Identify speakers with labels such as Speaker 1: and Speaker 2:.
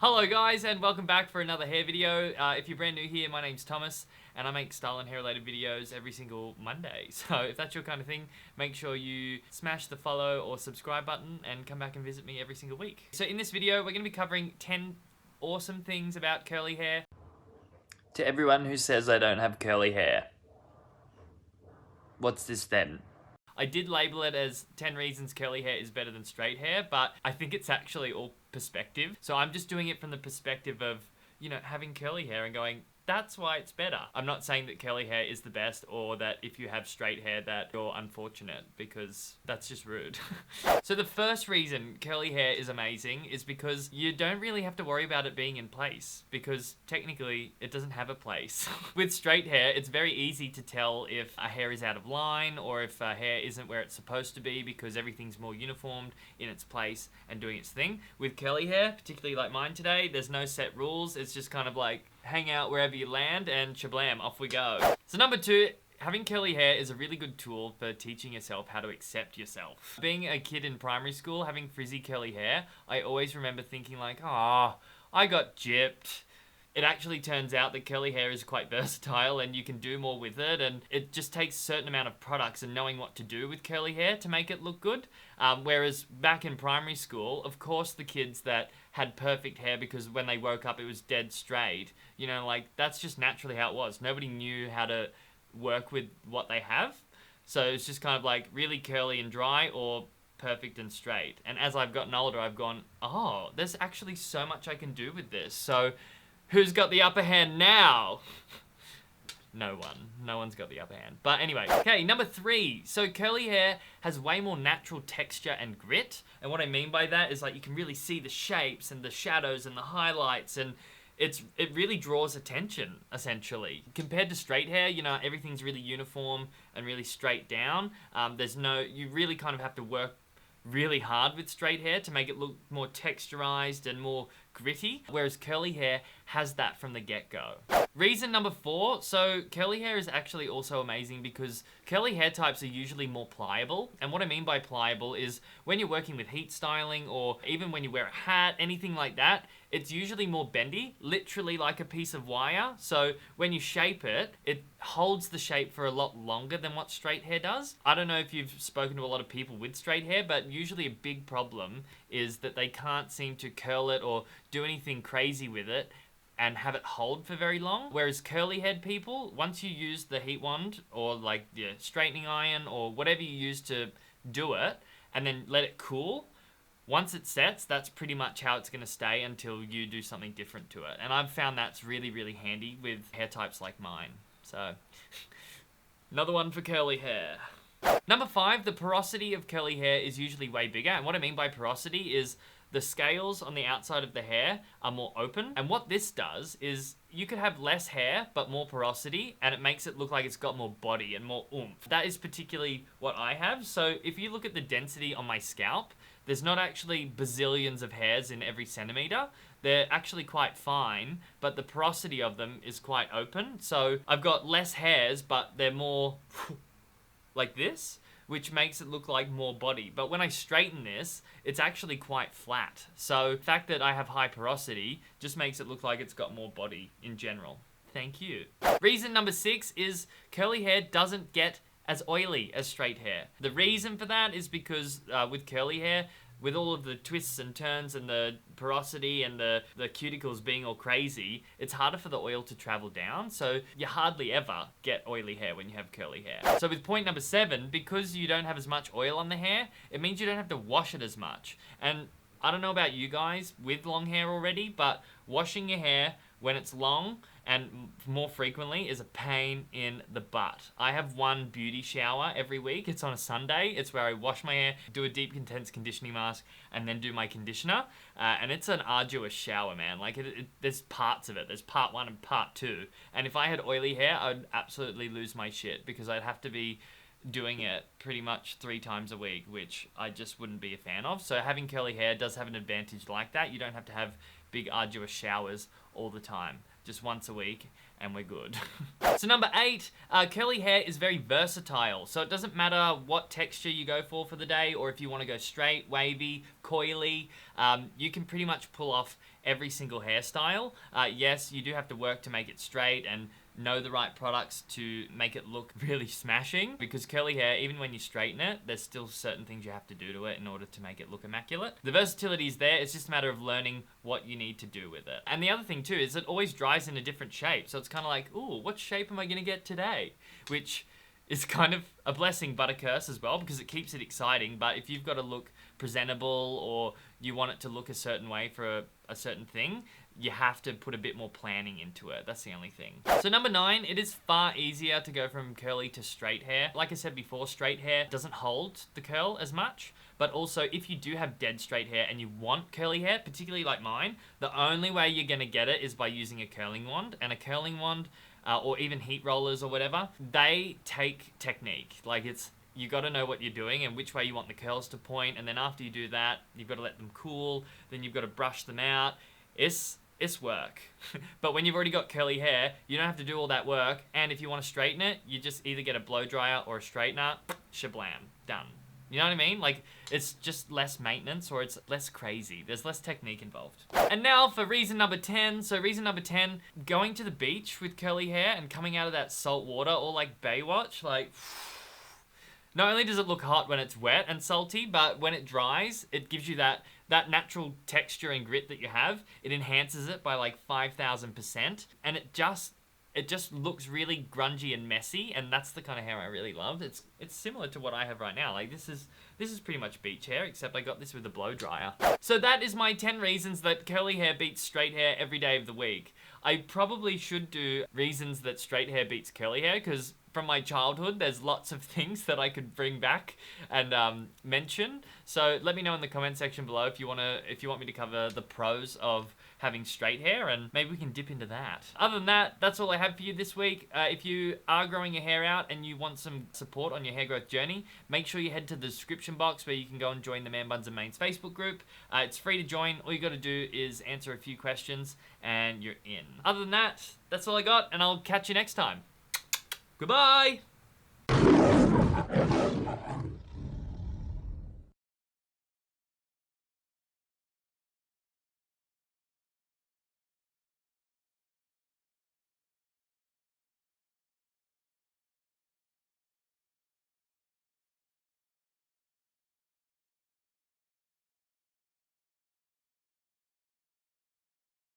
Speaker 1: Hello guys, and welcome back for another hair video. If you're brand new here, my name's Thomas and I make style and hair related videos every single Monday. So if that's your kind of thing, make sure you smash the follow or subscribe button and come back and visit me every single week. So in this video, we're going to be covering 10 awesome things about curly hair. To everyone who says I don't have curly hair, what's this then? I did label it as 10 reasons curly hair is better than straight hair, but I think it's actually all perspective. So I'm just doing it from the perspective of, you know, having curly hair and going, that's why it's better. I'm not saying that curly hair is the best or that if you have straight hair that you're unfortunate, because that's just rude. So the first reason curly hair is amazing is because you don't really have to worry about it being in place, because technically it doesn't have a place. With straight hair, it's very easy to tell if a hair is out of line or if a hair isn't where it's supposed to be, because everything's more uniformed in its place and doing its thing. With curly hair, particularly like mine today, there's no set rules. It's just kind of like hang out wherever you land and shablam, off we go. So number two, having curly hair is a really good tool for teaching yourself how to accept yourself. Being a kid in primary school, having frizzy curly hair, I always remember thinking like, oh, I got gypped. It actually turns out that curly hair is quite versatile and you can do more with it, and it just takes a certain amount of products and knowing what to do with curly hair to make it look good. Whereas back in primary school, of course the kids that had perfect hair because when they woke up it was dead straight, you know, like that's just naturally how it was. Nobody knew how to work with what they have. So it's just kind of like really curly and dry or perfect and straight. And as I've gotten older, I've gone, oh, there's actually so much I can do with this. So who's got the upper hand now? No one. No one's got the upper hand. But anyway, okay, number three. So curly hair has way more natural texture and grit. And what I mean by that is like you can really see the shapes and the shadows and the highlights, and it really draws attention, essentially. Compared to straight hair, you know, everything's really uniform and really straight down. You really kind of have to work really hard with straight hair to make it look more texturized and more gritty, whereas curly hair has that from the get-go. Reason number four, so curly hair is actually also amazing because curly hair types are usually more pliable. And what I mean by pliable is when you're working with heat styling or even when you wear a hat, anything like that, it's usually more bendy, literally like a piece of wire. So when you shape it, it holds the shape for a lot longer than what straight hair does. I don't know if you've spoken to a lot of people with straight hair, but usually a big problem is that they can't seem to curl it or do anything crazy with it and have it hold for very long. Whereas curly head people, once you use the heat wand or like the straightening iron or whatever you use to do it and then let it cool, once it sets, that's pretty much how it's going to stay until you do something different to it. And I've found that's really, really handy with hair types like mine. So, another one for curly hair. Number five, the porosity of curly hair is usually way bigger. And what I mean by porosity is the scales on the outside of the hair are more open. And what this does is you could have less hair, but more porosity, and it makes it look like it's got more body and more oomph. That is particularly what I have. So if you look at the density on my scalp, there's not actually bazillions of hairs in every centimeter. They're actually quite fine, but the porosity of them is quite open. So I've got less hairs, but they're more like this, which makes it look like more body. But when I straighten this, it's actually quite flat. So the fact that I have high porosity just makes it look like it's got more body in general. Thank you. Reason number six is curly hair doesn't get as oily as straight hair. The reason for that is because with curly hair, with all of the twists and turns and the porosity and the cuticles being all crazy, it's harder for the oil to travel down, so you hardly ever get oily hair when you have curly hair. So with point number seven, because you don't have as much oil on the hair, it means you don't have to wash it as much. And I don't know about you guys with long hair already, but washing your hair when it's long and more frequently is a pain in the butt. I have one beauty shower every week. It's on a Sunday. It's where I wash my hair, do a deep intense conditioning mask, and then do my conditioner. And it's an arduous shower, man. Like there's parts of it. There's part one and part two. And if I had oily hair, I'd absolutely lose my shit because I'd have to be doing it pretty much 3 times a week, which I just wouldn't be a fan of. So having curly hair does have an advantage like that. You don't have to have big arduous showers all the time, just once a week, and we're good. So number 8, curly hair is very versatile. So it doesn't matter what texture you go for the day, or if you want to go straight, wavy, coily, you can pretty much pull off every single hairstyle. Yes, you do have to work to make it straight and know the right products to make it look really smashing, because curly hair, even when you straighten it, there's still certain things you have to do to it in order to make it look immaculate. The versatility is there, it's just a matter of learning what you need to do with it. And the other thing too is it always dries in a different shape, so it's kind of like, ooh, what shape am I gonna get today? Which is kind of a blessing but a curse as well, because it keeps it exciting. But if you've got to look presentable, or you want it to look a certain way for a certain thing, you have to put a bit more planning into it. That's the only thing. So number 9, it is far easier to go from curly to straight hair. Like I said before, straight hair doesn't hold the curl as much, but also if you do have dead straight hair and you want curly hair, particularly like mine, the only way you're gonna get it is by using a curling wand. And a curling wand, or even heat rollers or whatever, they take technique. Like, you got to know what you're doing and which way you want the curls to point, and then after you do that, you've got to let them cool, then you've got to brush them out. It's work. But when you've already got curly hair, you don't have to do all that work, and if you want to straighten it, you just either get a blow dryer or a straightener, shablam, done. You know what I mean? Like, it's just less maintenance, or it's less crazy. There's less technique involved. And now for reason number 10. So reason number 10, going to the beach with curly hair and coming out of that salt water, or like Baywatch, like, not only does it look hot when it's wet and salty, but when it dries, it gives you that natural texture and grit that you have. It enhances it by like 5,000%, and it just looks really grungy and messy, and that's the kind of hair I really love. It's similar to what I have right now. Like, this is pretty much beach hair, except I got this with a blow dryer. So that is my 10 reasons that curly hair beats straight hair every day of the week. I probably should do reasons that straight hair beats curly hair, because from my childhood, there's lots of things that I could bring back and mention. So let me know in the comment section below if you want me to cover the pros of having straight hair, and maybe we can dip into that. Other than that, that's all I have for you this week. If you are growing your hair out and you want some support on your hair growth journey, make sure you head to the description box where you can go and join the Man Buns and Mains Facebook group. It's free to join. All you got to do is answer a few questions and you're in. Other than that, that's all I got, and I'll catch you next time. Goodbye!